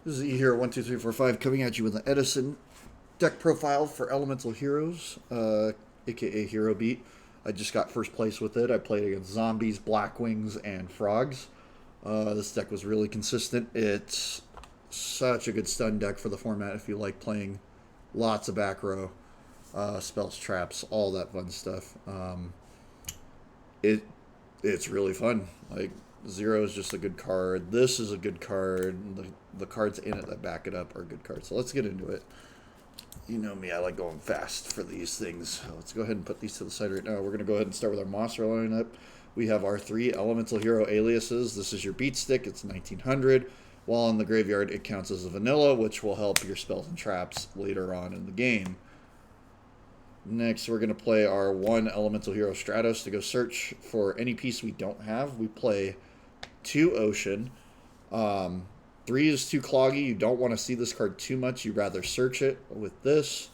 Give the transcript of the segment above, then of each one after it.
This is E Hero 12345 coming at you with an Edison deck profile for Elemental Heroes, aka Hero Beat. I just got first place with it. I played against zombies, blackwings, and frogs. This deck was really consistent. It's such a good stun deck for the format if you like playing lots of back row, spells, traps, all that fun stuff. It it's really fun. Like Zero is just a good card. This is a good card. The cards in it that back it up are good cards. So let's get into it. You know me, I like going fast for these things. So let's go ahead and put these to the side right now. We're going to go ahead and start with our monster lineup. We have our 3 Elemental Hero aliases. This is your beat stick. It's 1900. While in the graveyard, it counts as a vanilla, which will help your spells and traps later on in the game. Next, we're going to play our 1 Elemental Hero Stratos to go search for any piece we don't have. We play 2 Ocean. 3 is too cloggy. You don't want to see this card too much. You'd rather search it with this.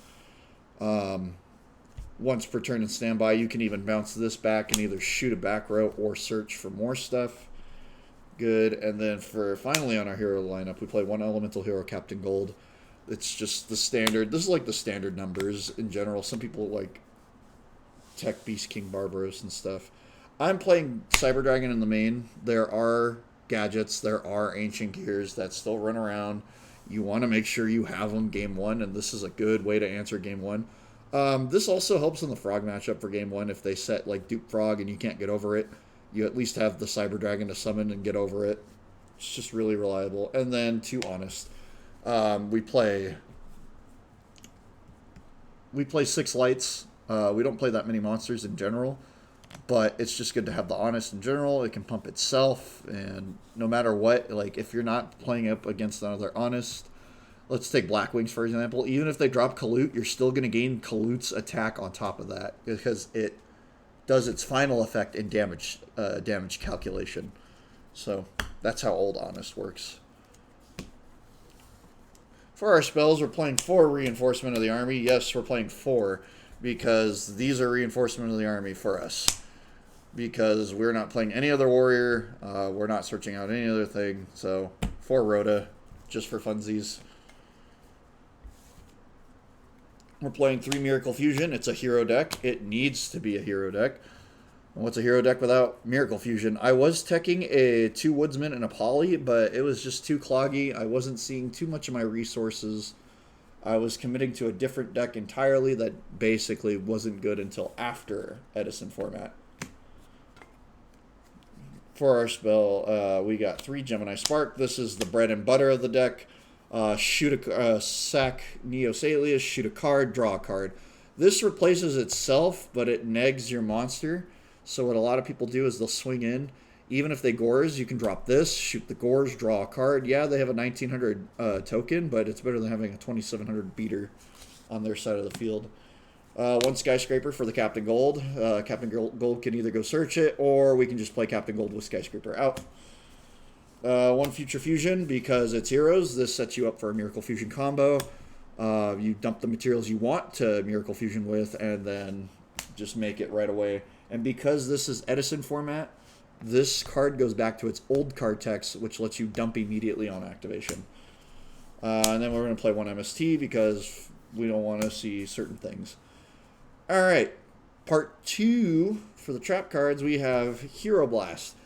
Once per turn in standby, you can even bounce this back and either shoot a back row or search for more stuff. Good. And then for finally on our hero lineup, we play 1 Elemental Hero Captain Gold. It's just the standard. This is like the standard numbers in general. Some people like Tech Beast King Barbaros and stuff. I'm playing Cyber Dragon in the main. There are gadgets, there are ancient gears that still run around. You want to make sure you have them game 1, and this is a good way to answer game 1. This also helps in the frog matchup for game 1 if they set like Dupe Frog and you can't get over it. You at least have the Cyber Dragon to summon and get over it. It's just really reliable. And then, to honest, we play 6 lights. We don't play that many monsters in general, but it's just good to have the honest in general. It can pump itself, and no matter what, like if you're not playing up against another honest, let's take Blackwings for example. Even if they drop Kalut, you're still going to gain Kalut's attack on top of that because it does its final effect in damage calculation. So that's how old honest works. For our spells, we're playing 4 Reinforcement of the Army. Yes, we're playing 4 because these are Reinforcement of the Army for us. Because we're not playing any other warrior. We're not searching out any other thing. So 4 Rhoda, just for funsies. We're playing 3 Miracle Fusion. It's a hero deck. It needs to be a hero deck. What's a hero deck without Miracle Fusion? I was teching a 2 Woodsman and a Poly, but it was just too cloggy. I wasn't seeing too much of my resources. I was committing to a different deck entirely that basically wasn't good until after Edison format. For our spell, we got 3 Gemini Spark. This is the bread and butter of the deck. Sack Neos Alias, shoot a card, draw a card. This replaces itself, but it negs your monster. So what a lot of people do is they'll swing in. Even if they gores, you can drop this, shoot the gores, draw a card. Yeah, they have a 1900 token, but it's better than having a 2700 beater on their side of the field. 1 Skyscraper for the Captain Gold. Captain Gold can either go search it, or we can just play Captain Gold with Skyscraper out. 1 Future Fusion, because it's heroes. This sets you up for a Miracle Fusion combo. You dump the materials you want to Miracle Fusion with, and then just make it right away. And because this is Edison format, this card goes back to its old card text, which lets you dump immediately on activation. And then we're going to play 1 MST because we don't want to see certain things. All right, part 2 for the trap cards, we have Hero Blast.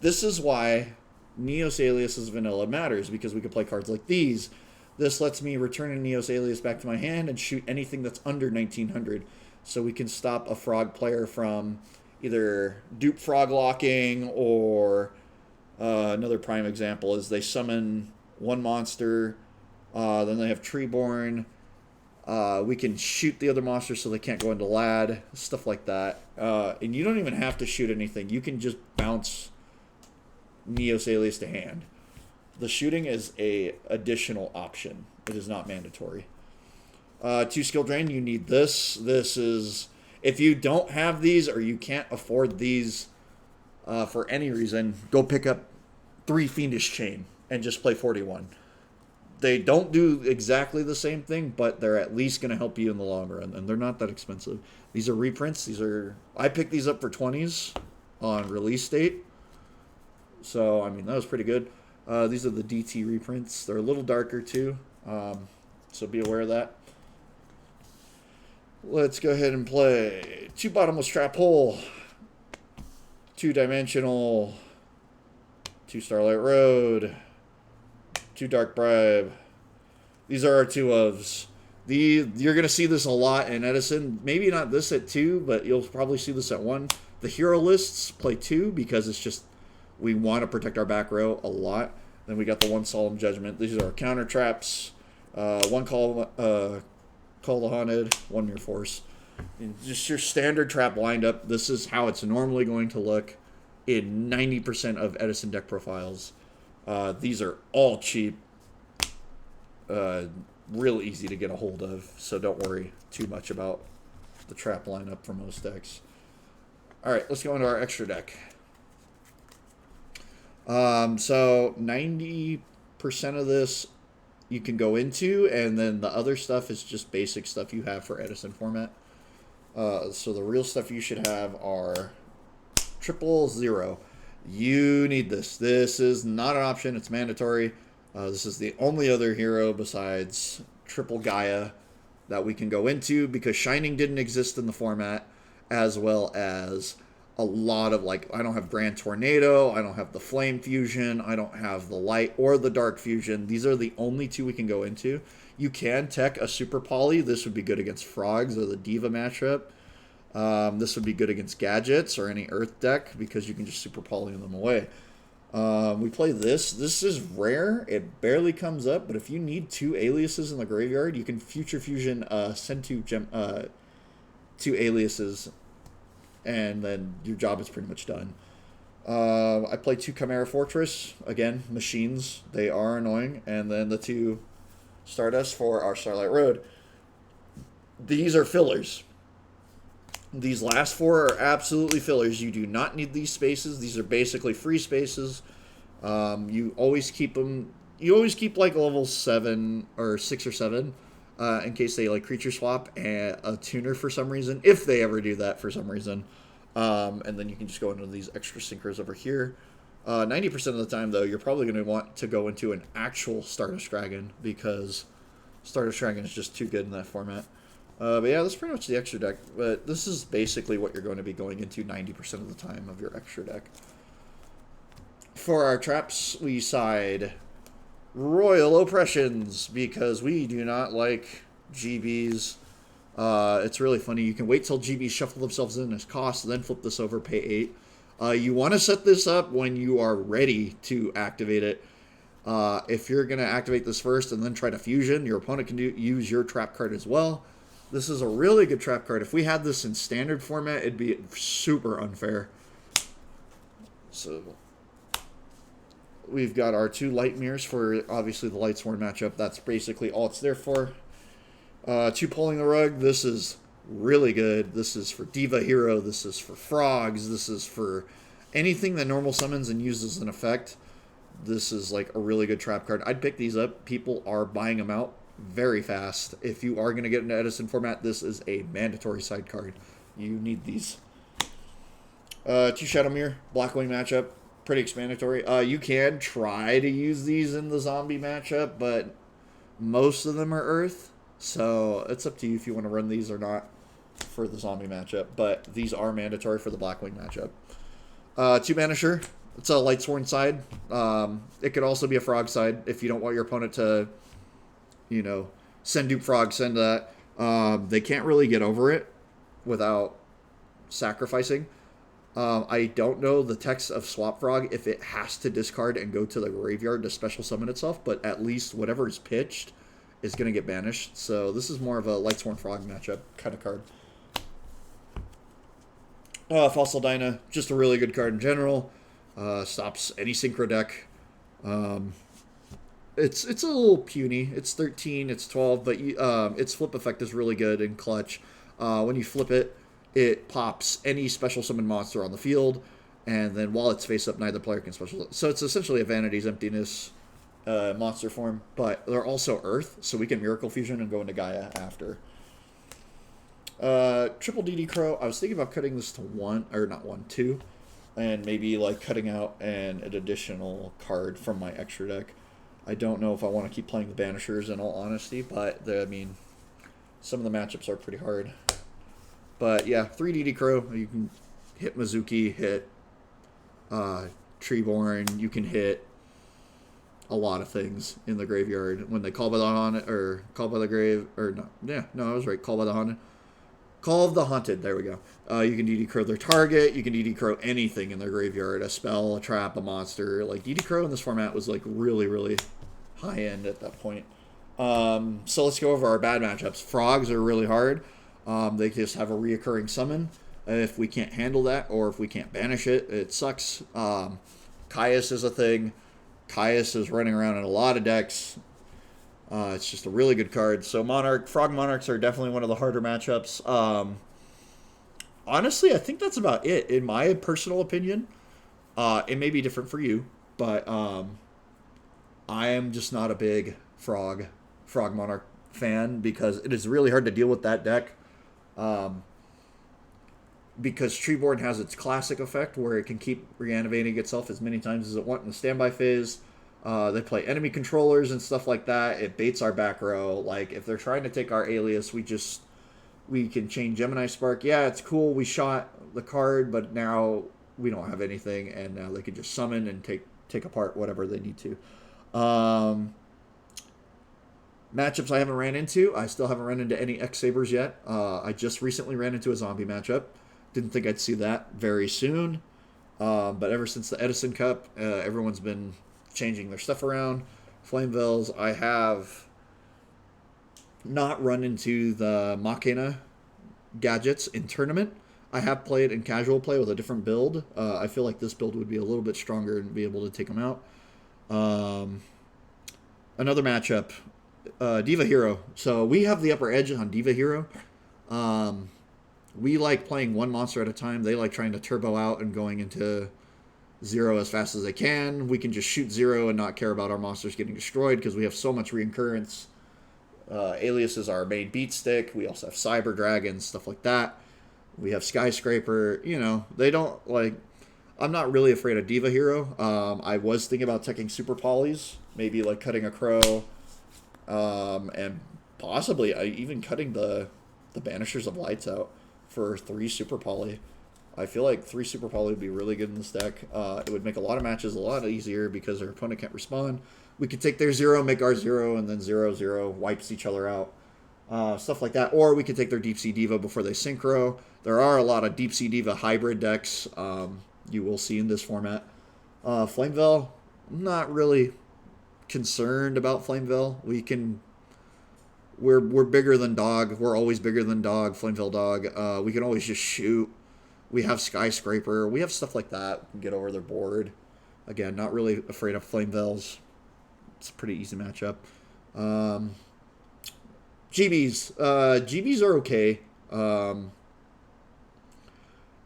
This is why Neos Alias's vanilla matters, because we can play cards like these. This lets me return a Neos Alias back to my hand and shoot anything that's under 1900. So we can stop a frog player from either dupe frog locking, or another prime example is they summon 1 monster, then they have Treeborn. We can shoot the other monster so they can't go into Lad, stuff like that. And you don't even have to shoot anything. You can just bounce Neos Alias to hand. The shooting is a additional option. It is not mandatory. 2 Skill Drain, you need this. This is, if you don't have these or you can't afford these for any reason, go pick up 3 Fiendish Chain and just play 41. They don't do exactly the same thing, but they're at least going to help you in the long run, and they're not that expensive. These are reprints. I picked these up for 20s on release date. So, I mean, that was pretty good. These are the DT reprints. They're a little darker too, so be aware of that. Let's go ahead and play 2 bottomless trap hole, 2-dimensional, 2 Starlight Road, 2 Dark Bribe. These are our 2 ofs. You're going to see this a lot in Edison. Maybe not this at 2, but you'll probably see this at 1. The hero lists play 2 because it's just, we want to protect our back row a lot. Then we got the 1 Solemn Judgment. These are our counter traps. 1 Call the Haunted, 1 Mere Force. And just your standard trap lined up. This is how it's normally going to look in 90% of Edison deck profiles. These are all cheap. Real easy to get a hold of, so don't worry too much about the trap lineup for most decks. Alright, let's go into our extra deck. So 90% of this you can go into, and then the other stuff is just basic stuff you have for Edison format. So the real stuff you should have are 000. You need this. This is not an option, it's mandatory. This is the only other hero besides Triple Gaia that we can go into because Shining didn't exist in the format, as well as a lot of, like, I don't have Grand Tornado, I don't have the Flame Fusion, I don't have the Light or the Dark Fusion. These are the only 2 we can go into. You can tech a Super Poly. This would be good against Frogs or the Diva matchup. This would be good against Gadgets or any Earth deck because you can just Super Poly them away. We play this. This is rare. It barely comes up, but if you need 2 aliases in the graveyard, you can Future Fusion send 2 aliases, and then your job is pretty much done. I play 2 Chimera Fortress. Again, machines. They are annoying. And then the 2 Stardust for our Starlight Road. These are fillers. These last 4 are absolutely fillers. You do not need these spaces. These are basically free spaces. You always keep them. You always keep like level 7 or 6 or 7 in case they like creature swap and a tuner for some reason, if they ever do that for some reason. And then you can just go into these extra sinkers over here. 90% of the time, though, you're probably going to want to go into an actual Stardust Dragon because Stardust Dragon is just too good in that format. But yeah, that's pretty much the extra deck. But this is basically what you're going to be going into 90% of the time of your extra deck. For our traps, we side Royal Oppressions because we do not like GBs. It's really funny. You can wait till GBs shuffle themselves in as cost, then flip this over, pay 8. You want to set this up when you are ready to activate it. If you're going to activate this first and then try to fusion, your opponent can use your trap card as well. This is a really good trap card. If we had this in standard format, it'd be super unfair. So we've got our 2 Light Mirrors for, obviously, the Lightsworn matchup. That's basically all it's there for. 2 Pulling the Rug. This is really good. This is for Diva Hero. This is for Frogs. This is for anything that normal summons and uses an effect. This is like a really good trap card. I'd pick these up. People are buying them out very fast. If you are going to get into Edison format, this is a mandatory side card. You need these. 2 Shadow Mirror, Blackwing matchup, pretty explanatory. You can try to use these in the zombie matchup, but most of them are Earth, so it's up to you if you want to run these or not for the zombie matchup, but these are mandatory for the Blackwing matchup. 2 Banisher, it's a Lightsworn side. It could also be a Frog side if you don't want your opponent to, you know, send Dupe Frog, send that. They can't really get over it without sacrificing. I don't know the text of Swap Frog if it has to discard and go to the graveyard to special summon itself, but at least whatever is pitched is going to get banished. So this is more of a Lightsworn Frog matchup kind of card. Fossil Dyna, just a really good card in general. Stops any Synchro deck. It's a little puny. It's 13, it's 12, but its flip effect is really good in clutch. When you flip it, it pops any special summon monster on the field, and then while it's face up, neither player can special. So it's essentially a Vanity's Emptiness monster form, but they're also Earth, so we can Miracle Fusion and go into Gaia after. Triple DD Crow. I was thinking about cutting this to 1, or not 1, 2. and maybe like cutting out an additional card from my extra deck. I don't know if I want to keep playing the Banishers in all honesty, but I mean, some of the matchups are pretty hard. But yeah, 3DD Crow, you can hit Mizuki, hit Treeborn, you can hit a lot of things in the graveyard. When they call by the haunted, or call by the grave, or no, yeah, no, I was right, call by the haunted. Call of the Haunted, there we go. You can DD Crow their target, you can DD Crow anything in their graveyard, a spell, a trap, a monster. Like, DD Crow in this format was like really, really high end at that point. So let's go over our bad matchups. Frogs are really hard. They just have a reoccurring summon. If we can't handle that, or if we can't banish it, it sucks. Caius is a thing. Caius is running around in a lot of decks. It's just a really good card. So Frog Monarchs are definitely one of the harder matchups. Honestly, I think that's about it, in my personal opinion. It may be different for you, but I am just not a big Frog Monarch fan, because it is really hard to deal with that deck. Because Treeborn has its classic effect where it can keep reanimating itself as many times as it wants in the standby phase. They play enemy controllers and stuff like that. It baits our back row. Like, if they're trying to take our alias, we can chain Gemini Spark. Yeah, it's cool. We shot the card, but now we don't have anything, and now they can just summon and take apart whatever they need to. Matchups I haven't ran into. I still haven't run into any X-Sabers yet. I just recently ran into a zombie matchup. Didn't think I'd see that very soon. But ever since the Edison Cup, everyone's been changing their stuff around. Flamevels, I have not run into the Machina gadgets in tournament. I have played in casual play with a different build. I feel like this build would be a little bit stronger and be able to take them out. Another matchup, Diva Hero. So we have the upper edge on Diva Hero. We like playing one monster at a time. They like trying to turbo out and going into 0 as fast as they can. We can just shoot 0 and not care about our monsters getting destroyed because we have so much reincurrence. Alias is our main beat stick. We also have Cyber Dragons, stuff like that. We have Skyscraper. You know, they don't like... I'm not really afraid of Diva Hero. I was thinking about taking Super Polys. Maybe like cutting a Crow. And possibly even cutting the Banishers of Lights out for 3 Super Poly. I feel like 3 Super Poly would be really good in this deck. It would make a lot of matches a lot easier because their opponent can't respond. We could take their 0, make our 0, and then 0/0 wipes each other out. Stuff like that. Or we could take their Deep Sea Diva before they synchro. There are a lot of Deep Sea Diva hybrid decks you will see in this format. Flameveil, I'm not really concerned about Flameveil. We're bigger than Dog. We're always bigger than Dog, Flameveil Dog. We can always just shoot. We have Skyscraper. We have stuff like that. We can get over their board. Again, not really afraid of Flameveils. It's a pretty easy matchup. GBs. GBs are okay.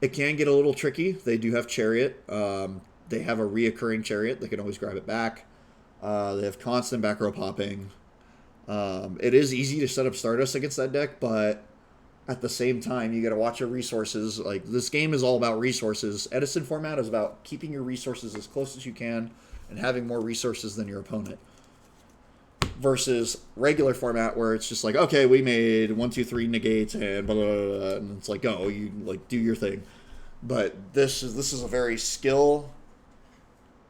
It can get a little tricky. They do have Chariot. They have a reoccurring Chariot. They can always grab it back. They have constant back row popping. It is easy to set up Stardust against that deck, but at the same time, you got to watch your resources. Like, this game is all about resources. Edison format is about keeping your resources as close as you can and having more resources than your opponent. Versus regular format where it's just like, okay, we made 1, 2, 3 negates and blah, blah, blah, blah, and it's like, go, you like do your thing. But this is a very skill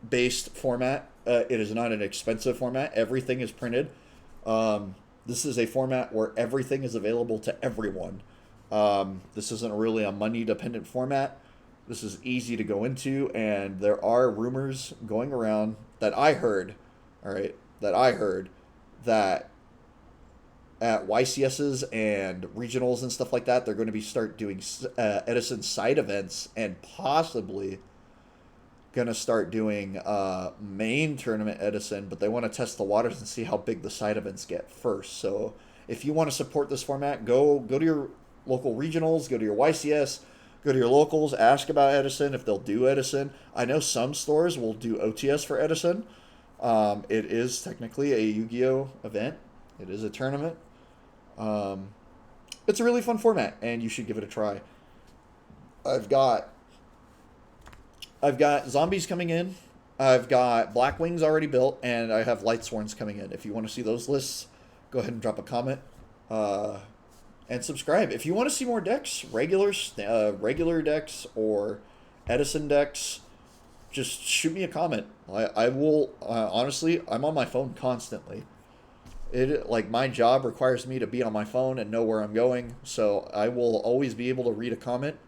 based format. It is not an expensive format. Everything is printed. This is a format where everything is available to everyone. This isn't really a money-dependent format. This is easy to go into, and there are rumors going around that I heard, that at YCSs and regionals and stuff like that, they're going to start doing Edison side events and possibly going to start doing main tournament Edison, but they want to test the waters and see how big the side events get first. So if you want to support this format, go to your local regionals, go to your YCS, go to your locals, ask about Edison if they'll do Edison. I know some stores will do OTS for Edison. It is technically a Yu-Gi-Oh event. It is a tournament. It's a really fun format, and you should give it a try. I've got I've got zombies coming in. I've got Black Wings already built, and I have Light Sworns coming in. If you want to see those lists, go ahead and drop a comment. And subscribe. If you want to see more decks, regular decks or Edison decks, just shoot me a comment. I will, honestly, I'm on my phone constantly. Like, my job requires me to be on my phone and know where I'm going, so I will always be able to read a comment.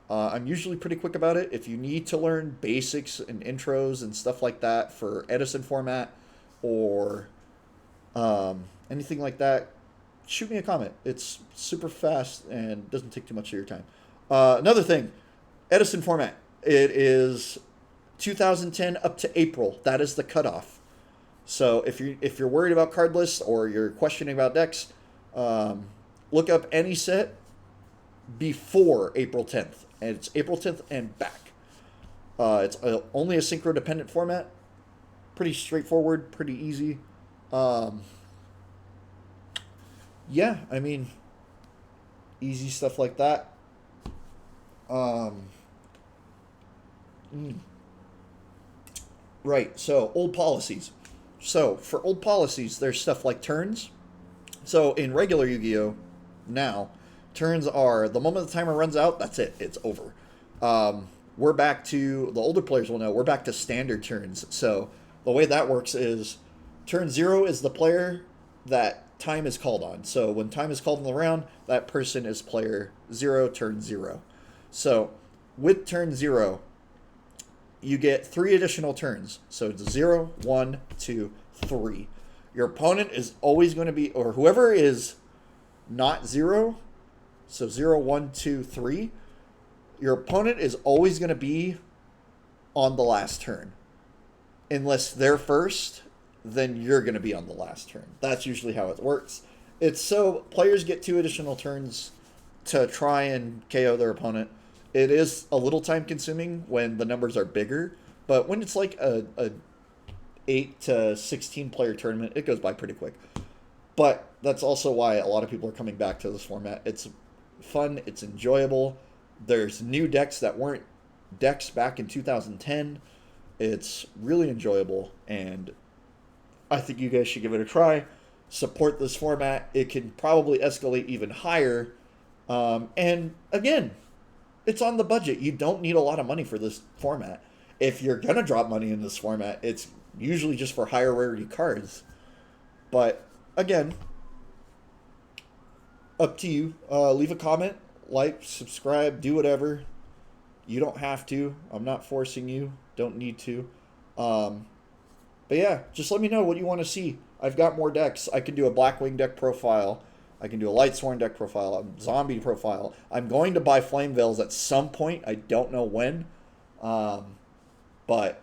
I'm usually pretty quick about it. If you need to learn basics and intros and stuff like that for Edison format or anything like that, shoot me a comment. It's super fast and doesn't take too much of your time. Another thing, Edison format. It is 2010 up to April. That is the cutoff. So if you're worried about card lists or you're questioning about decks, look up any set before April 10th. And it's April 10th and back. It's only a synchro dependent format. Pretty straightforward, pretty easy. Yeah, I mean, easy stuff like that. Right, so old policies. So for old policies, there's stuff like turns. So in regular Yu-Gi-Oh! Now, turns are the moment the timer runs out, that's it. It's over. We're back to, the older players will know, we're back to standard turns. So the way that works is turn 0 is the player that time is called on. So when time is called in the round, that person is player 0, turn 0. So with turn 0, you get 3 additional turns. So it's 0, 1, 2, 3. Your opponent is always going to be, or whoever is not 0, so 0, 1, 2, 3, your opponent is always going to be on the last turn. Unless they're first, then you're going to be on the last turn. That's usually how it works. It's so players get 2 additional turns to try and KO their opponent. It is a little time consuming when the numbers are bigger, but when it's like a 8 to 16 player tournament, it goes by pretty quick. But that's also why a lot of people are coming back to this format. It's fun, it's enjoyable. There's new decks that weren't decks back in 2010. It's really enjoyable, and I think you guys should give it a try. Support this format. It can probably escalate even higher. And again, it's on the budget. You don't need a lot of money for this format. If you're going to drop money in this format, it's usually just for higher rarity cards. But again, up to you. Leave a comment, like, subscribe, do whatever. You don't have to. I'm not forcing you. Don't need to. But yeah, just let me know what you want to see. I've got more decks. I can do a Blackwing deck profile. I can do a Lightsworn deck profile, a Zombie profile. I'm going to buy Flame Veils at some point. I don't know when. But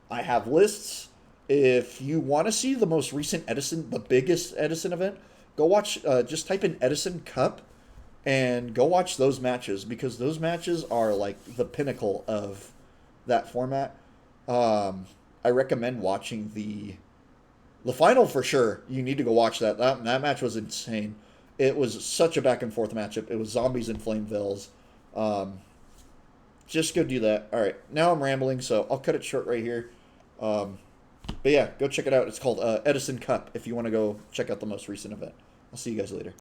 I have lists. If you want to see the most recent Edison, the biggest Edison event, go watch, just type in Edison Cup and go watch those matches, because those matches are like the pinnacle of that format. I recommend watching the final for sure. You need to go watch that. That match was insane. It was such a back and forth matchup. It was zombies and flame veils. Just go do that. All right, now I'm rambling, so I'll cut it short right here. But yeah, go check it out. It's called Edison Cup if you want to go check out the most recent event. I'll see you guys later.